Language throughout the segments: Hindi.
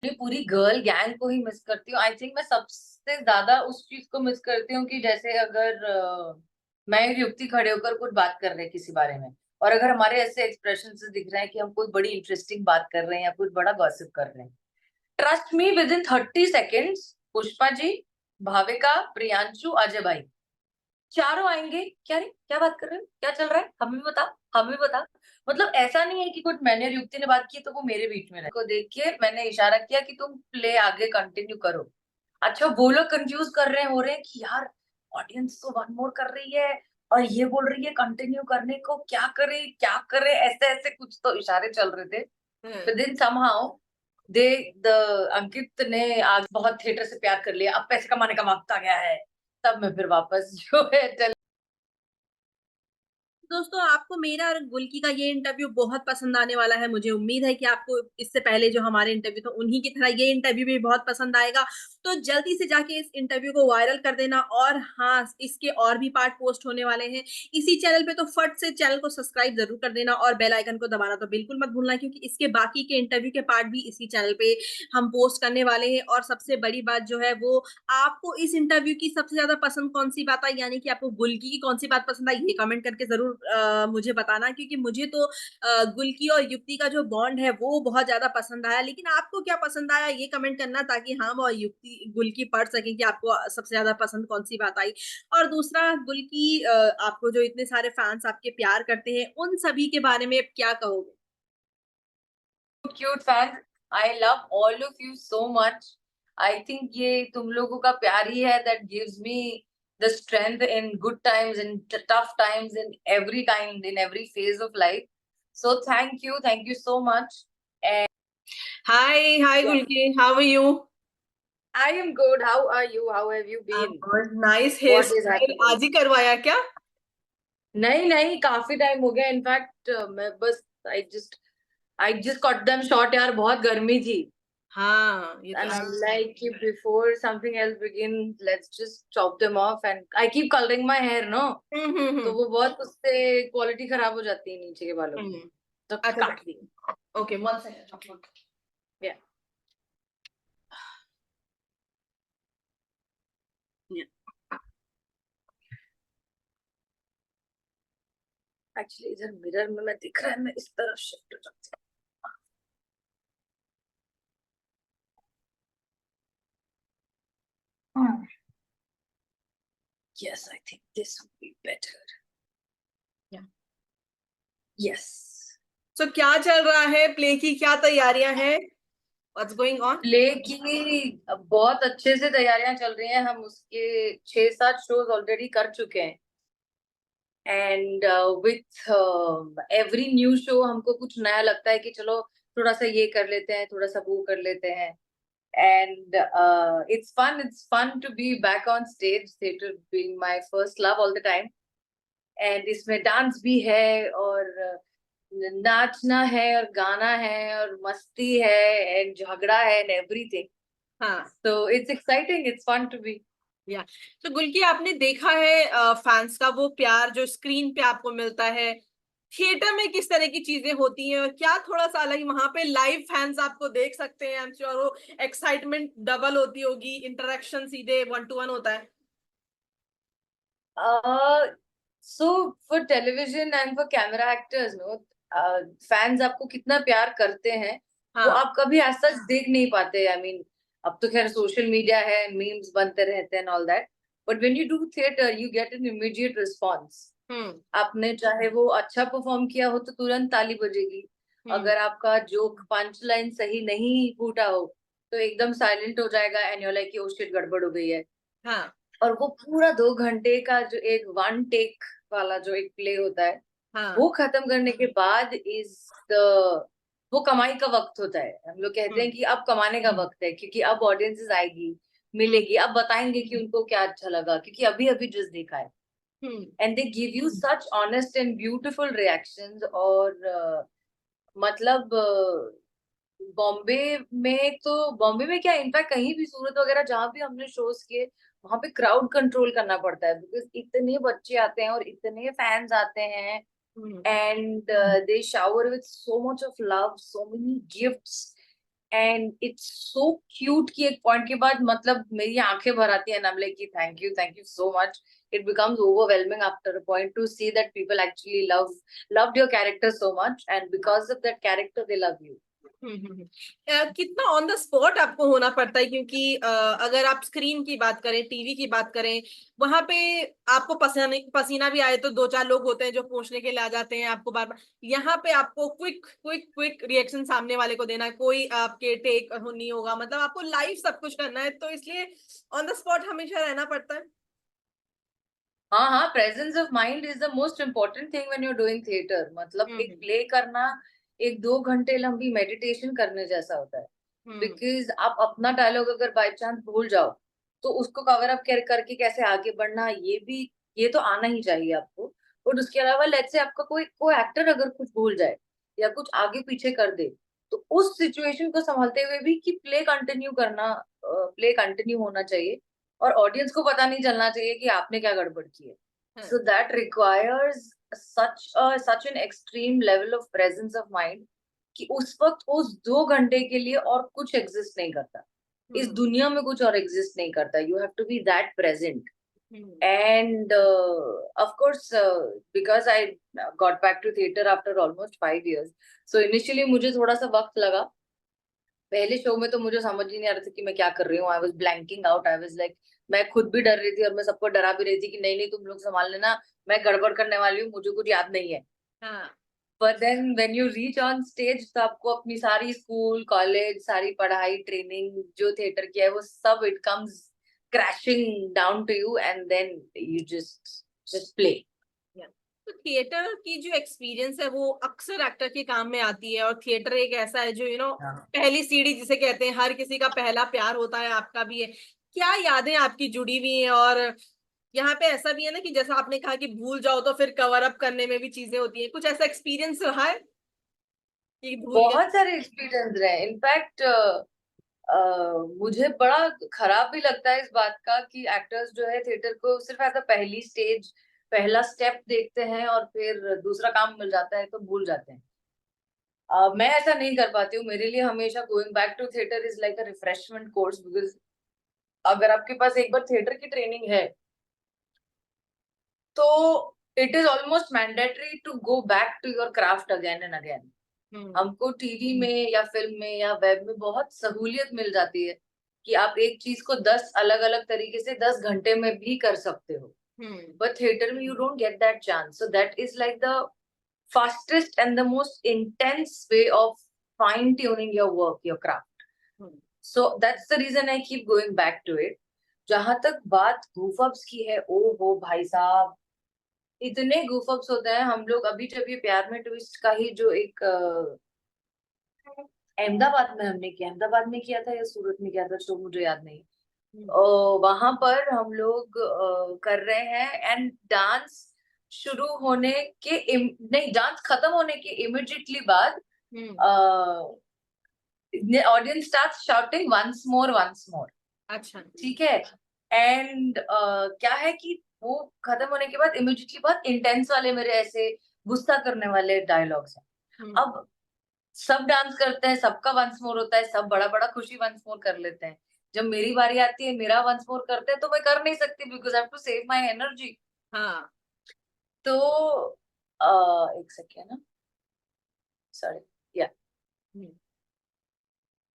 मैं पूरी गर्ल गैंग को ही मिस करती हूँ। आई थिंक मैं सबसे ज्यादा उस चीज को मिस करती हूँ कि जैसे अगर मैं और युक्ति खड़े होकर कुछ बात कर रहे हैं किसी बारे में, और अगर हमारे ऐसे एक्सप्रेशन से दिख रहा है कि हम कोई बड़ी इंटरेस्टिंग बात कर रहे हैं या कुछ बड़ा गॉसिप कर रहे हैं, trust me within 30 seconds Pushpa ji, Bhavika, Priyanshu, Ajay भाई चारों आएंगे। क्या रे, क्या बात कर रहे हो, क्या चल रहा है, हमें भी बता, हमें भी बता। मतलब ऐसा नहीं है कि कुछ मैंने और युक्ति ने बात की तो वो मेरे बीच में रहे। को देख के मैंने इशारा किया कि तुम प्ले आगे कंटिन्यू करो। अच्छा, वो लोग कंफ्यूज कर रहे हैं, हो रहे हैं कि यार ऑडियंस तो वन मोर कर रही है और ये बोल रही है कंटिन्यू करने को, क्या करे क्या करे, ऐसे ऐसे कुछ तो इशारे चल रहे थे। हम्म। तो दिन समहाउ दे द अंकित ने आज बहुत थिएटर से प्यार कर लिया, अब पैसे कमाने का वक्त आ गया है। तब मैं फिर वापस जो है दोस्तों, आपको मेरा और गुल्की का ये इंटरव्यू बहुत पसंद आने वाला है। मुझे उम्मीद है कि आपको इससे पहले जो हमारे इंटरव्यू था उन्हीं की तरह ये इंटरव्यू भी बहुत पसंद आएगा। तो जल्दी से जाके इस इंटरव्यू को वायरल कर देना। और हाँ, इसके और भी पार्ट पोस्ट होने वाले हैं इसी चैनल पे, तो फट से चैनल को सब्सक्राइब जरूर कर देना और बेल आइकन को दबाना तो बिल्कुल मत भूलना, क्योंकि इसके बाकी के इंटरव्यू के पार्ट भी इसी चैनल पे हम पोस्ट करने वाले हैं। और सबसे बड़ी बात जो है वो, आपको इस इंटरव्यू की सबसे ज्यादा पसंद कौन सी बात आई, यानी कि आपको गुल्की की कौन सी बात पसंद आई, ये कमेंट करके जरूर मुझे बताना। क्योंकि मुझे तो गुल्की और युक्ति का जो बॉन्ड है वो बहुत ज्यादा पसंद आया। लेकिन आपको क्या पसंद आया ये कमेंट करना, ताकि हम और युक्ति गुल्की पढ़ सकें कि आपको सबसे ज्यादा पसंद कौन सी बात आई। और दूसरा, गुल्की, आपको जो इतने सारे फैंस आपके प्यार करते हैं उन सभी के बारे में क्या कहोगे? Cute fans, I love all of you so much. I think ये तुम लोगों का प्यार ही है that gives me the strength in good times, in tough times, in every kind, in every phase of life. So thank you so much. And hi hi yeah, Gulki, how are you? I am good, how are you, how have you I am been, good. Nice hair what is style, happening? आज ही करवाया क्या? नहीं नहीं, काफी टाइम हो गया। इनफैक्ट मैं बस I just cut them short यार, बहुत गर्मी थी। हाँ, ये तो And है। I'm like, before something else begins, let's just chop them off. And I keep coloring my hair, no? तो हम्म। वो बहुत उससे क्वालिटी खराब हो जाती है नीचे के बालों की, हम्म। तो अच्छा। काट दी। Okay, one second. Yeah, actually इधर मिरर में मैं दिख रहा है, मैं इस तरफ शिफ्ट हो जाती हूँ। Yes, I think this would be better. Yes. तो क्या चल रहा है? प्ले की क्या तैयारियां हैं? What's going on? प्ले की बहुत अच्छे से तैयारियां चल रही हैं। हम उसके 6-7 शोज ऑलरेडी कर चुके हैं। And with every new show हमको कुछ नया लगता है कि चलो थोड़ा सा ये कर लेते हैं, थोड़ा सा वो कर लेते हैं। And it's fun to be back on stage, theatre being my first love all the time. And इसमें डांस भी है और नाचना है और गाना है और मस्ती है एंड झगड़ा है एंड एवरीथिंग। हाँ। So it's exciting, it's fun to be. या तो गुल्की, आपने देखा है फैंस का वो प्यार जो स्क्रीन पे आपको मिलता है, थिएटर में किस तरह की चीजें होती हैं, और क्या थोड़ा सा अलग वहां पे लाइव फैंस आपको देख सकते हैं? आई एम श्योर वो एक्साइटमेंट डबल होती होगी, इंटरेक्शन सीधे वन टू वन होता है। Uh, so for television and for camera actors, no, fans आपको कितना प्यार करते हैं वो हाँ। आप कभी ऐसा देख नहीं पाते। आई मीन, अब तो खैर सोशल मीडिया है, मीम्स बनते रहते हैं all that, but when you do theatre you get an immediate response. Hmm. आपने चाहे वो अच्छा परफॉर्म किया हो तो तुरंत ताली बजेगी। हम्म। अगर आपका जोक पंच लाइन सही नहीं फूटा हो तो एकदम साइलेंट हो जाएगा and you like oh shit, गड़बड़ हो गई है। हाँ। और वो पूरा 2 घंटे का जो एक वन टेक वाला जो एक प्ले होता है, हाँ। वो खत्म करने के बाद इज द वो कमाई का वक्त होता है। हम लोग कहते हैं हम्म। कि अब कमाने का वक्त है, क्योंकि अब ऑडियंसेस आएगी, हम्म। मिलेगी, अब बताएंगे कि उनको क्या अच्छा लगा, क्योंकि अभी अभी जस्ट देखा है। Hmm. And they give you such honest and beautiful reactions. और मतलब बॉम्बे बॉम्बे में क्या, इनफैक्ट कहीं भी सूरत वगैरह जहां भी हमने शोज किए, वहां पे क्राउड कंट्रोल करना पड़ता है, बिकॉज इतने बच्चे आते हैं और इतने फैंस आते हैं। Hmm. And they shower with so much of love, so many gifts. And it's so cute कि एक पॉइंट के बाद मतलब मेरी आंखें भर आती है, लाइक कि thank you so much. It becomes overwhelming after a point to see that people actually loved your character so much, and because of that character they love you. कितना ऑन द स्पॉट आपको होना पड़ता है, क्योंकि अगर आप स्क्रीन की बात करें, टीवी की बात करें, वहां पे आपको पसीना भी आए तो दो चार लोग होते हैं जो पूछने के लिए आ जाते हैं आपको बार बार. यहाँ पे आपको क्विक क्विक क्विक रिएक्शन सामने वाले को देना है, कोई आपके टेक नहीं होगा, मतलब आपको लाइव सब कुछ करना है, तो इसलिए ऑन द स्पॉट हमेशा रहना पड़ता है. हाँ हाँ, presence of mind is the most important thing when you are doing theatre. मतलब एक हम्म. प्ले करना एक 2 घंटे लंबी मेडिटेशन करने जैसा होता है. हम्म. बिकॉज आप अपना डायलॉग अगर बाय चांस भूल जाओ तो उसको कवर अप करके कैसे आगे बढ़ना, ये तो आना ही चाहिए आपको. और उसके अलावा लेट्स से आपका कोई एक्टर अगर कुछ भूल जाए या कुछ आगे पीछे कर दे, तो उस सिचुएशन को संभालते हुए भी कि प्ले कंटिन्यू होना चाहिए और ऑडियंस को पता नहीं चलना चाहिए कि आपने क्या गड़बड़ की है. हाँ. So that requires such an extreme level of presence of mind कि उस वक्त उस 2 घंटे के लिए और कुछ एग्जिस्ट नहीं करता. इस हम्म. दुनिया में कुछ और एग्जिस्ट नहीं करता. You have to be that present. Hmm. And of course, because I got back to theater after almost 5 years, so initially मुझे थोड़ा सा वक्त लगा. पहले शो में तो मुझे समझ ही नहीं आ रहा था कि मैं क्या कर रही हूँ. I was blanking out. I was like, मैं खुद भी डर रही थी और मैं सबको डरा भी रही थी कि नहीं नहीं तुम लोग संभाल लेना, मैं गड़बड़ करने वाली हूँ, मुझे कुछ याद नहीं है. हाँ. But then when you reach on stage तो आपको अपनी सारी स्कूल कॉलेज सारी पढ़ाई ट्रेनिंग जो थिएटर की है वो सब it comes crashing down to you and then you just play. तो थिएटर की जो एक्सपीरियंस है वो अक्सर एक्टर के काम में आती है, और थिएटर एक ऐसा है जो पहली सीढ़ी जिसे कहते हैं, हर किसी का पहला प्यार होता है, आपका भी है. क्या यादें आपकी जुड़ी हुई हैं? और यहाँ पे ऐसा भी है ना कि जैसा आपने कहा कि भूल जाओ तो फिर कवर अप करने में भी चीजें होती हैं, कुछ ऐसा एक्सपीरियंस रहा है कि भूल गए? बहुत सारे एक्सपीरियंस रहे. इनफैक्ट मुझे बड़ा खराब भी लगता है इस बात का कि एक्टर्स जो है थिएटर को सिर्फ ऐसा पहली स्टेज पहला स्टेप देखते हैं और फिर दूसरा काम मिल जाता है तो भूल जाते हैं. मैं ऐसा नहीं कर पाती हूँ. मेरे लिए हमेशा going back to theatre is like a refreshment course. Because अगर आपके पास एक बार थिएटर की ट्रेनिंग है तो it is almost mandatory to go back to your craft again and again. Hmm. हमको टीवी में या फिल्म में या वेब में बहुत सहूलियत मिल जाती है कि आप एक चीज को 10 अलग अलग तरीके से 10 घंटे में भी कर सकते हो. हम्म. बट थिएटर में you don't get that chance. So that is like the fastest and the most intense way of fine tuning your work, your craft. Hmm. So that's the reason I keep going back to it. जहां तक बात गूफअप्स की है, ओ हो भाई साहब, इतने गूफअप्स होते हैं. हम लोग अभी जब ये प्यार में ट्विस्ट का ही जो एक अहमदाबाद में किया था या सूरत में किया था शो, मुझे याद नहीं. हम्म. वहां पर हम लोग कर रहे हैं एंड डांस शुरू होने के नहीं, डांस खत्म होने के इमिडिएटली बाद audience start shouting once more. अच्छा. ठीक है. एंड क्या है कि वो खत्म होने के बाद इमिडिएटली बहुत इंटेंस वाले मेरे ऐसे गुस्सा करने वाले डायलॉग्स हैं. हम्म. अब सब डांस करते हैं, सबका वंस मोर होता है, सब बड़ा बड़ा खुशी वंस मोर कर लेते हैं. जब मेरी बारी आती है मेरा वंस मोर करते हैं तो मैं कर नहीं सकती because I have to save my energy. हाँ. तो एक सेकेंड ना, सॉरी. या हम्म.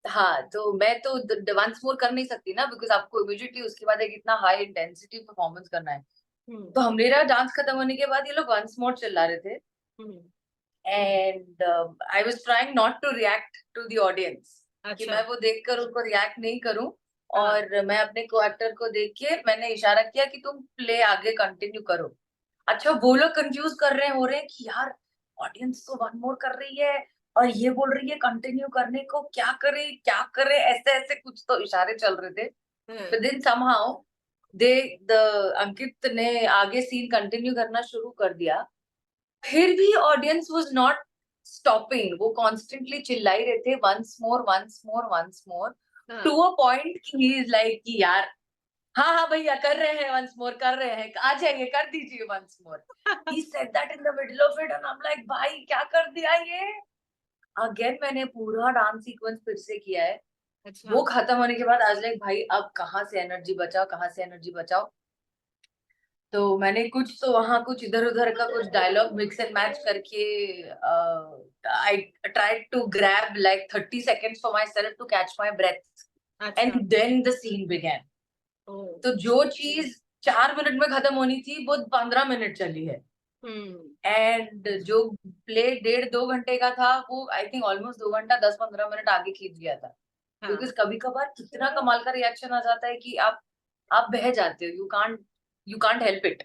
हाँ, तो मैं तो वंस मोर कर नहीं सकती ना बिकॉज आपको इमीडिएटली उसके बाद एक इतना हाई इंटेंसिटी परफॉर्मेंस करना है. हम्म. तो हम मेरा डांस खत्म होने के बाद ये लोग वंस मोर चिल्ला रहे थे. Hmm. And I was trying not to react to the audience कि अच्छा. मैं वो देखकर उनको रिएक्ट नहीं करूं. हाँ. और मैं अपने को एक्टर को देख के मैंने इशारा किया कि तुम प्ले आगे कंटिन्यू करो. अच्छा, वो लोग कंफ्यूज कर रहे हो रहे हैं कि यार ऑडियंस तो वन मोर कर रही है और ये बोल रही है कंटिन्यू करने को, क्या करे, ऐसे ऐसे कुछ तो इशारे चल रहे थे. हाँ. तो देन समहाउ दे द अंकित ने आगे सीन कंटिन्यू करना शुरू कर दिया. फिर भी ऑडियंस वाज नॉट स्टॉपिंग. वो कॉन्स्टेंटली चिल्ला ही रहे थे once more once more once more हाँ. टू अ पॉइंट कि ही इज लाइक कि यार हाँ हाँ भैया कर रहे हैं वंस मोर, कर रहे हैं, आ जाइए कर दीजिए once more. He said that in the middle of it and I am like भाई क्या कर दिया ये. अगेन मैंने पूरा डांस सीक्वेंस फिर से किया है। अच्छा। वो खत्म होने के बाद आज लाइक भाई अब कहाँ से एनर्जी बचाओ, कहाँ से एनर्जी बचाओ। तो मैंने कुछ तो वहां कुछ इधर उधर का कुछ डायलॉग मिक्स एंड मैच करके I tried to grab like 30 seconds for myself to catch my breath अच्छा। And then the scene began. ओ। तो जो चीज 4 मिनट में खत्म होनी थी वो 15 मिनट चली है। हम्म। एंड जो प्ले 1.5-2 घंटे का था वो आई थिंक ऑलमोस्ट 2 घंटा 10-15 मिनट आगे खींच गया था। हाँ। बिकॉज कभी कभार कितना कमाल का रिएक्शन आ जाता है कि आप बह जाते हो, यू कांट हेल्प इट।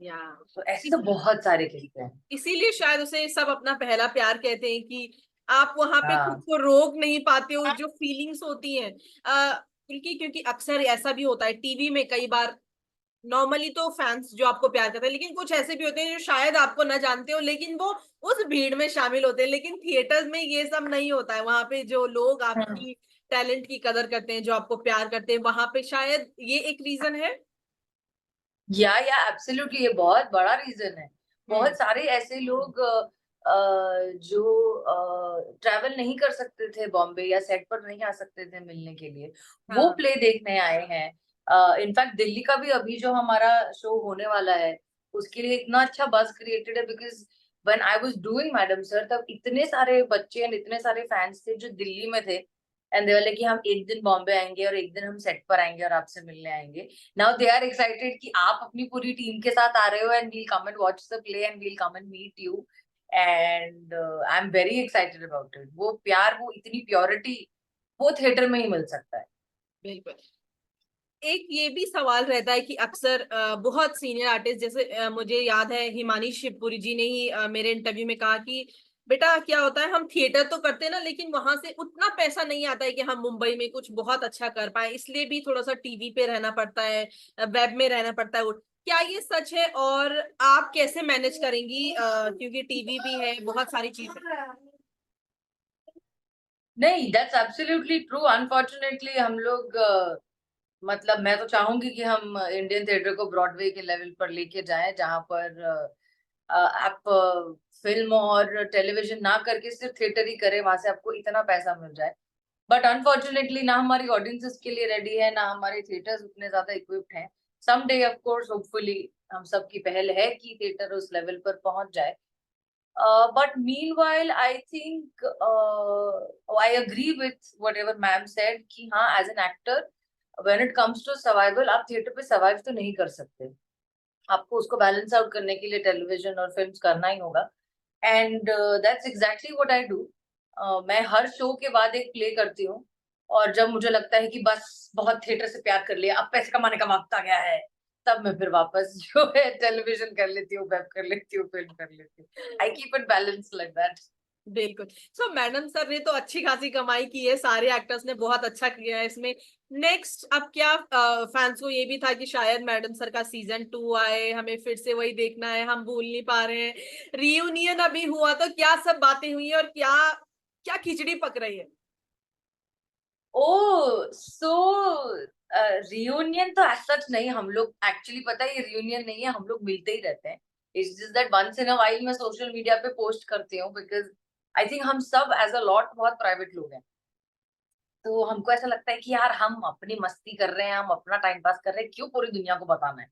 या तो ऐसे तो बहुत सारे किस्से हैं। इसीलिए शायद उसे सब अपना पहला प्यार कहते हैं कि आप वहां पे खुद हाँ को रोक नहीं पाते हो, जो फीलिंग्स होती हैं। क्योंकि क्योंकि अक्सर ऐसा भी होता है टीवी में कई बार। नॉर्मली तो फैंस जो आपको प्यार करते हैं, लेकिन कुछ ऐसे भी होते हैं जो शायद आपको ना जानते हो, लेकिन वो उस भीड़ में शामिल होते हैं। लेकिन थिएटर्स में ये सब नहीं होता है। वहां पे जो लोग हाँ। आपकी टैलेंट की कदर करते हैं, जो आपको प्यार करते हैं, वहां पे शायद ये एक रीजन है। या एब्सोल्युटली ये बहुत बड़ा रीजन है। हम्म। बहुत सारे ऐसे लोग जो ट्रैवल नहीं कर सकते थे बॉम्बे या सेट पर नहीं आ सकते थे मिलने के लिए, वो हाँ। प्ले देखने आए हैं। इनफैक्ट दिल्ली का भी अभी जो हमारा शो होने वाला है उसके लिए इतना अच्छा बज़ क्रिएटेड है। Because when I was doing madam sir तब इतने सारे बच्चे एंड इतने सारे फैंस थे जो दिल्ली में थे। एंड दे वर लाइक कि हम एक दिन बॉम्बे आएंगे और एक दिन हम सेट पर आएंगे और आपसे मिलने आएंगे। नाउ दे आर एक्साइटेड कि आप अपनी पूरी टीम के साथ आ रहे हो and we'll come and watch the play and we'll come and meet you. And I am very excited about it. वो प्यार, वो इतनी प्योरिटी वो थिएटर में ही मिल सकता है। बिल्कुल। एक ये भी सवाल रहता है कि अक्सर बहुत सीनियर आर्टिस्ट, जैसे मुझे याद है हिमानी शिवपुरी जी ने ही मेरे इंटरव्यू में कहा कि बेटा क्या होता है, हम थिएटर तो करते हैं ना, लेकिन वहां से उतना पैसा नहीं आता है कि हम मुंबई में कुछ बहुत अच्छा कर पाए, इसलिए भी थोड़ा सा टीवी पे रहना पड़ता है, वेब में रहना पड़ता है। क्या ये सच है, और आप कैसे मैनेज करेंगी, क्योंकि टीवी भी है, बहुत सारी चीजें। नहीं, दैट्स एब्सोल्युटली ट्रू। अनफॉर्चुनेटली हम लोग मतलब मैं तो चाहूंगी कि हम इंडियन थिएटर को ब्रॉडवे के लेवल पर लेके जाएं जहां पर आप फिल्म और टेलीविजन ना करके सिर्फ थिएटर ही करें, वहां से आपको इतना पैसा मिल जाए। बट अनफॉर्चुनेटली ना हमारी ऑडियंसेस के लिए रेडी है, ना हमारे थिएटर्स उतने ज्यादा इक्विप्ड हैं। Some day of course hopefully हम सबकी पहल है कि थिएटर उस लेवल पर पहुंच जाए। But meanwhile I think I agree with whatever ma'am said कि हाँ as an actor when it comes to survival आप थिएटर पे सर्वाइव तो नहीं कर सकते। आपको उसको बैलेंस आउट करने के लिए टेलीविजन और फिल्म्स करना ही होगा। And that's exactly what I do. मैं हर शो के बाद एक प्ले करती हूँ। और जब मुझे लगता है कि बस बहुत थिएटर से प्यार कर लिया, अब पैसे कमाने का वक्त आ गया है, तब मैं फिर वापस जो है टेलीविजन कर लेती हूँ, वेब कर लेती हूँ, फिल्म कर लेती हूँ। I keep it balance like that. बिल्कुल। सो मैडम सर ने तो अच्छी खासी कमाई की है, सारे एक्टर्स ने बहुत अच्छा किया है इसमें। नेक्स्ट अब क्या, फैंस को ये भी था कि शायद मैडम सर का सीजन 2 आए, हमें फिर से वही देखना है, हम भूल नहीं पा रहे हैं। रियूनियन अभी हुआ तो क्या सब बातें हुई और क्या क्या खिचड़ी पक रही है। ओ सो रियूनियन तो एज सच नहीं, हम लोग एक्चुअली पता है ये रियूनियन नहीं है, हम लोग मिलते ही रहते हैं। It's just that once in a while मैं सोशल मीडिया पे पोस्ट करती हूँ। बिकॉज आई थिंक हम सब एज अ लॉट बहुत प्राइवेट लोग हैं। तो हमको ऐसा लगता है कि यार हम अपनी मस्ती कर रहे हैं, हम अपना टाइम पास कर रहे हैं, क्यों पूरी दुनिया को बताना है।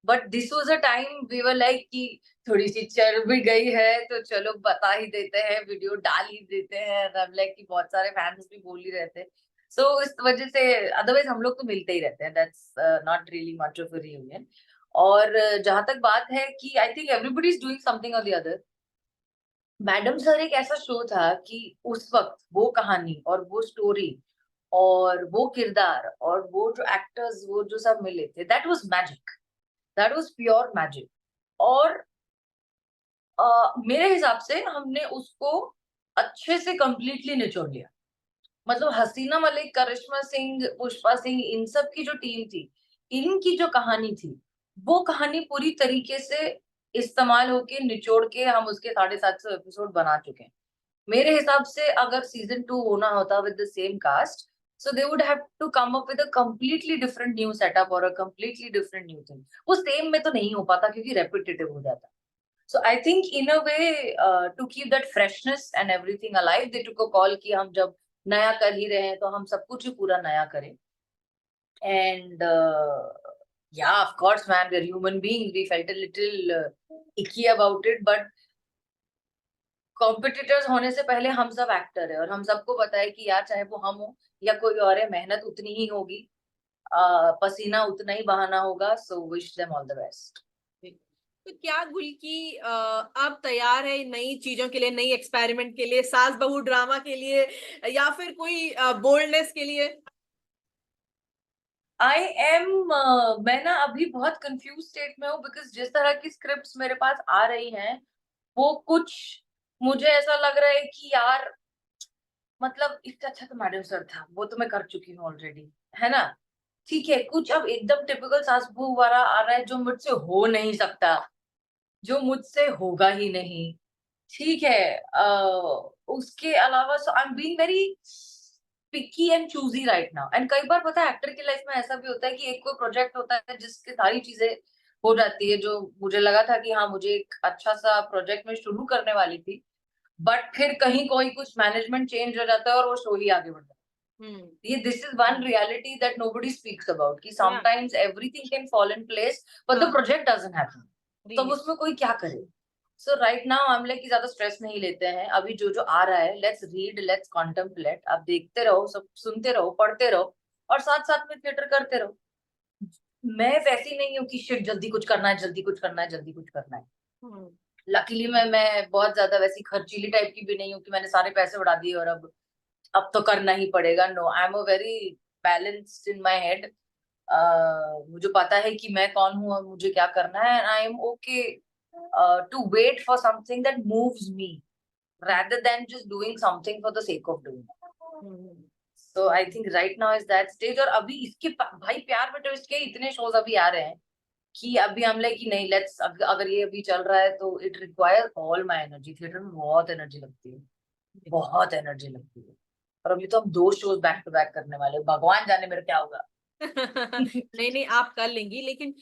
But this was a time we were like कि थोड़ी सी चल भी गई है तो चलो बता ही देते हैं, वीडियो डाल ही देते हैं। अब लाइक कि बहुत सारे फैंस भी बोल ही रहे थे। सो इस वजह से अदरवाइज हम लोग तो मिलते ही रहते हैं। That's not really much of a reunion. और जहां तक बात है कि I think everybody is doing something और द अदर। मैडम सर एक ऐसा शो था कि उस वक्त वो कहानी और वो स्टोरी और वो किरदार और वो जो एक्टर्स वो जो सब मिले थे, that was magic. That was pure magic. और मेरे हिसाब से हमने उसको अच्छे से कंप्लीटली निचोड़ लिया। मतलब हसीना मलिक, करिश्मा सिंह, पुष्पा सिंह, इन सब की जो टीम थी, इनकी जो कहानी थी, वो कहानी पूरी तरीके से इस्तेमाल होके निचोड़ के हम उसके 750 एपिसोड बना चुके हैं। मेरे हिसाब से अगर सीजन 2 होना होता with the same cast, so they would have to come up with a completely different new setup or a completely different new thing। वो सेम में तो नहीं हो पाता क्योंकि रेपिटेटिव हो जाता। So I think in a way, to keep that freshness and everything alive, they took a call कि हम जब नया कर ही रहे हैं तो हम सब कुछ ही पूरा नया करें. And yeah, of course, man, we're human beings. We felt a little icky about it, but competitors होने से पहले हम सब एक्टर है और हम सबको पता है कि यार चाहे वो हम हो या कोई और है, मेहनत उतनी ही होगी, पसीना उतना ही बहाना होगा. So wish them all the best. तो क्या गुल्की अब तैयार है नई चीजों के लिए, नई एक्सपेरिमेंट के लिए, सास बहू ड्रामा के लिए, या फिर कोई बोल्डनेस के लिए? आई एम मैं ना अभी बहुत कंफ्यूज स्टेट में हूँ, बिकॉज जिस तरह की स्क्रिप्ट्स मेरे पास आ रही हैं वो कुछ मुझे ऐसा लग रहा है कि यार मतलब इससे अच्छा तो मैडम सर था, वो तो मैं कर चुकी हूँ ऑलरेडी, है ना. ठीक है, कुछ अब एकदम टिपिकल सास बहू वाला आ रहा है जो मुझसे हो नहीं सकता, जो मुझसे होगा ही नहीं. ठीक है. उसके अलावा so I am being very picky and choosy right now. And कई बार पता है एक्टर की लाइफ में ऐसा भी होता है कि एक कोई प्रोजेक्ट होता है जिसके सारी चीजें हो जाती है, जो मुझे लगा था कि हाँ मुझे एक अच्छा सा प्रोजेक्ट में शुरू करने वाली थी, बट फिर कहीं कोई कुछ मैनेजमेंट चेंज हो जाता है और वो शो ही आगे बढ़ जाता है. हम्म. ये this is one reality that nobody speaks about कि yeah. Sometimes everything can fall in place but the हाँ. Project doesn't happen. तो अब रियली. उसमें कोई क्या करे. So right now I am like कि ज्यादा स्ट्रेस नहीं लेते हैं. अभी जो जो आ रहा है, लेट्स रीड, लेट्स कॉन्टेम्पलेट. आप देखते रहो, सब सुनते रहो, पढ़ते रहो और साथ साथ में थिएटर करते रहो. मैं वैसी नहीं हूँ कि शिट जल्दी कुछ करना है, जल्दी कुछ करना है, जल्दी कुछ करना है. हम्म. लकीली मैं बहुत ज्यादा वैसी खर्चीली टाइप की भी नहीं हूँ कि मैंने सारे पैसे उड़ा दिए और अब तो करना ही पड़ेगा. No, I am a very balanced in my head. मुझे पता है कि मैं कौन हूँ और मुझे क्या करना है. And I M okay to wait for something that moves me rather than just doing something for the sake of doing. Hmm. So I think right now is that stage. और अभी इसके भाई प्यार में ट्विस्ट के इतने शोज अभी आ रहे हैं कि अभी हम लाइक कि नहीं, लेट्स, अगर ये अभी चल रहा है तो it requires all my energy. Theatre में बहुत एनर्जी लगती है, बहुत एनर्जी लगती है. और अभी तो हम 2 शोज बैक टू बैक करने वाले हैं. भगवान जाने मेरा क्या होगा. नहीं नहीं, आप कर लेंगी, लेकिन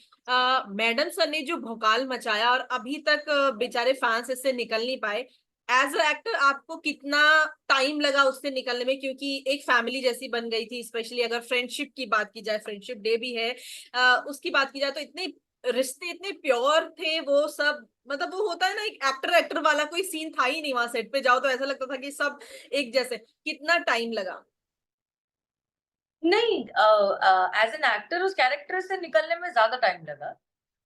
मैडम सर ने जो भौकाल मचाया और अभी तक बेचारे फैंस इससे निकल नहीं पाए, एज अ एक्टर आपको कितना टाइम लगा उससे निकलने में? क्योंकि एक फैमिली जैसी बन गई थी, स्पेशली अगर फ्रेंडशिप की बात की जाए, फ्रेंडशिप डे भी है, उसकी बात की जाए तो इतने रिश्ते इतने प्योर थे वो सब, मतलब वो होता है ना, एक एक्टर एक्टर वाला कोई सीन था ही नहीं, वहां सेट पे जाओ तो ऐसा लगता था कि सब एक जैसे. कितना टाइम लगा? नहीं, एज एन एक्टर उस कैरेक्टर से निकलने में ज्यादा टाइम लगा.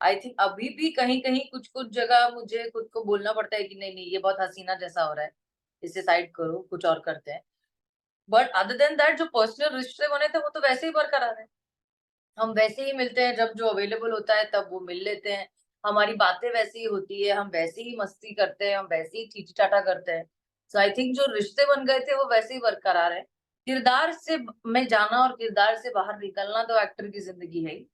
आई थिंक अभी भी कहीं कहीं कुछ कुछ जगह मुझे खुद को बोलना पड़ता है कि नहीं नहीं, ये बहुत हसीना जैसा हो रहा है, इसे साइड करो, कुछ और करते हैं. बट अदर देन दैट जो पर्सनल रिश्ते बने थे वो तो वैसे ही बरकरार है. हम वैसे ही मिलते हैं, जब जो अवेलेबल होता है तब वो मिल लेते हैं. हमारी बातें वैसी ही होती है, हम वैसे ही मस्ती करते हैं, हम वैसे ही चीची चाटा करते हैं. सो आई थिंक जो रिश्ते बन गए थे वो वैसे ही बरकरार है. किरदार से में जाना और किरदार से बाहर निकलना तो एक्टर की जिंदगी है ही.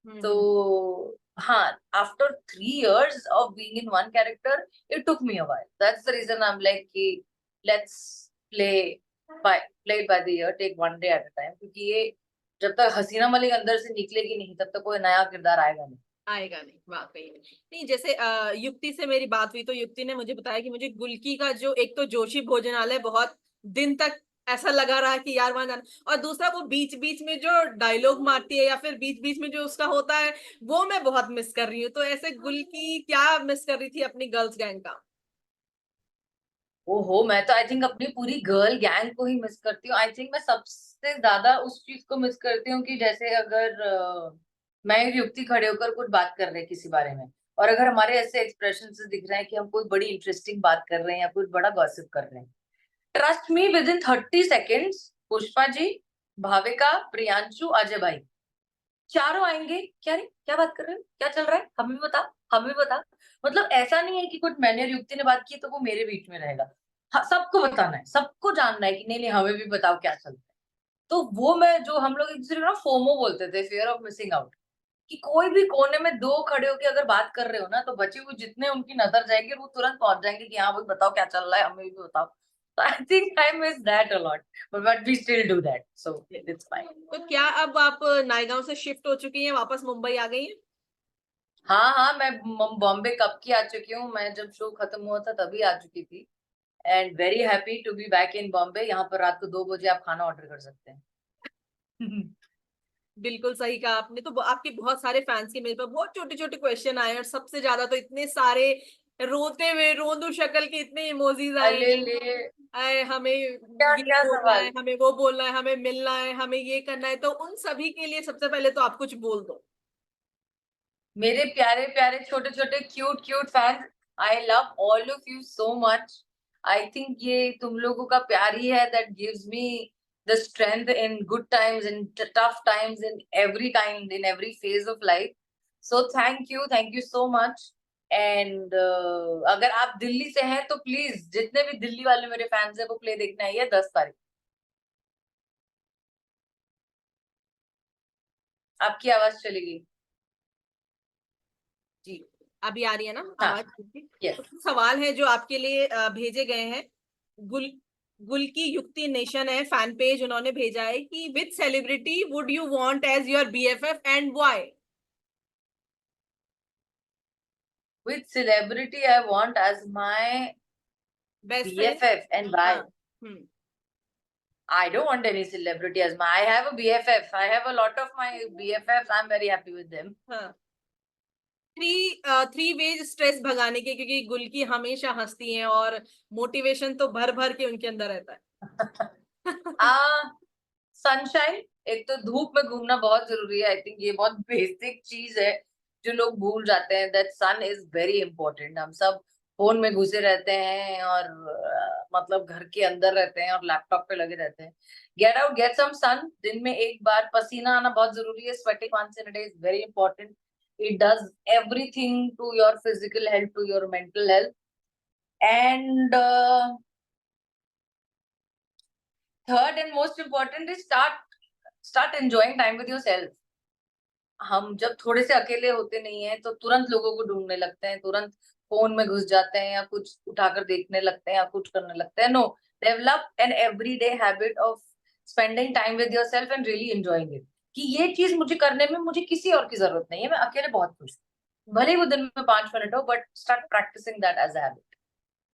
हम्म. तो हाँ, after 3 years of being in one character, it took me a while. That's the reason I'm like कि let's play play it by the ear, take one day at a time. क्योंकि ये जब तक हसीना मलिक अंदर से निकलेगी नहीं तब तक कोई नया किरदार आएगा नहीं. आएगा नहीं, वाकई में नहीं. जैसे युक्ति से मेरी बात हुई तो युक्ति ने मुझे बताया कि मुझे गुल्की का जो एक तो जोशी भोजनालय बहुत दिन तक ऐसा लगा रहा कि यार वहां जाना, और दूसरा वो बीच बीच में जो डायलॉग मारती है या फिर बीच बीच में जो उसका होता है वो मैं बहुत मिस कर रही हूँ. तो ऐसे गुल्की क्या मिस कर रही थी अपनी गर्ल्स गैंग का? ओहो, मैं तो आई थिंक अपनी पूरी गर्ल गैंग को ही मिस करती हूँ. आई थिंक मैं सबसे ज्यादा उस चीज को मिस करती हूँ कि जैसे अगर मैं और युक्ति खड़े होकर कुछ बात कर रहे हैं किसी बारे में, और अगर हमारे ऐसे एक्सप्रेशन से दिख रहा है कि हम कोई बड़ी इंटरेस्टिंग बात कर रहे हैं या कुछ बड़ा गॉसिप कर रहे हैं, trust me, within 30 seconds Pushpa ji, Bhavika, Priyanshu, Ajay भाई चारों आएंगे. क्या रे, क्या बात कर रहे हो, क्या चल रहा है, हमें भी बता, हमें भी बता. मतलब ऐसा नहीं है कि कुछ मैंने और युक्ति ने बात की तो वो मेरे बीच में रहेगा. हाँ, सबको बताना है, सबको जानना है कि नहीं नहीं हमें भी बताओ क्या चल रहा है. तो वो मैं जो हम लोग एक दूसरे को ना फोमो बोलते थे, फियर ऑफ मिसिंग आउट, कि कोई भी कोने में दो खड़े होके अगर बात कर रहे हो ना तो बचे हुए जितने उनकी नजर जाएगी वो तुरंत पहुंच जाएंगे कि हाँ भाई बताओ क्या चल रहा है, हमें भी बताओ. तो I think I miss that a lot, but we still do that, so it's fine. तो क्या अब आप नायगांव से शिफ्ट हो चुकी हैं, वापस मुंबई आ गई हैं? हाँ हाँ, मैं बॉम्बे कब की आ चुकी हूँ, मैं जब शो खत्म हुआ था तभी आ चुकी थी। And very happy to be back in Bombay. यहाँ पर रात को 2 बजे आप खाना ऑर्डर कर सकते हैं। बिल्कुल सही कहा आपने। तो आपके बहुत सारे फैंस के मेरे पर बहुत छोटे छोटे क्वेश्चन आए, और सबसे ज्यादा तो इतने सारे रोते हुए रोंदू शक्ल के इतने इमोजीज आए अले हैं। ले, आए हमें क्या ये क्या बोलना है, सवाल। हमें वो बोलना है, हमें मिलना है, हमें ये करना है, तो उन सभी के लिए सबसे पहले तो आप कुछ बोल दो। मेरे प्यारे प्यारे छोटे छोटे cute cute fans, I love all of you so much. I think ये तुम लोगों का प्यार ही है that gives me the strength in good times, in tough times, in every kind, in every phase of life. So thank you so much. And अगर आप दिल्ली से हैं तो प्लीज जितने भी दिल्ली वाले मेरे फैंस हैं वो प्ले देखने आइए 10 तारीख। आपकी आवाज चली गई। जी, अभी आ रही है ना हाँ। आवाज? तो यस। कुछ सवाल है जो आपके लिए भेजे गए हैं। गुल गुल की युक्ति नेशन है फैन पेज, उन्होंने भेजा है कि which celebrity would you want as your BFF and why? Which celebrity I want as my best friend. BFF and हाँ। why? Hmm. I don't want any celebrity as my. I have a BFF. I have a lot of my BFFs. I'm very happy with them. हाँ। थ्री थ्री वेज स्ट्रेस भगाने के, क्योंकि गुल की हमेशा हंसती हैं और मोटिवेशन तो भर भर के उनके अंदर रहता है। आ सनशाइन। एक तो धूप में घूमना बहुत जरूरी है। आई थिंक ये बहुत बेसिक चीज है जो लोग भूल जाते हैं, that sun is very important. हम सब फोन में घुसे रहते हैं और मतलब घर के अंदर रहते हैं और लैपटॉप पे लगे रहते हैं। Get out, get some sun. दिन में एक बार पसीना आना बहुत जरूरी है। Sweating once in a day is very important. It does everything to your physical health, to your mental health. And third and most important is start enjoying time with yourself. हम जब थोड़े से अकेले होते नहीं है तो तुरंत लोगों को ढूंढने लगते हैं, तुरंत फोन में घुस जाते हैं या कुछ उठाकर देखने लगते हैं या कुछ करने लगते हैं। No, develop an everyday habit of spending time with yourself and really enjoying it. कि ये चीज मुझे करने में मुझे किसी और की जरूरत नहीं है, मैं अकेले बहुत खुश हूँ। भले ही वो दिन में 5 मिनट हो, but start practising that as a habit.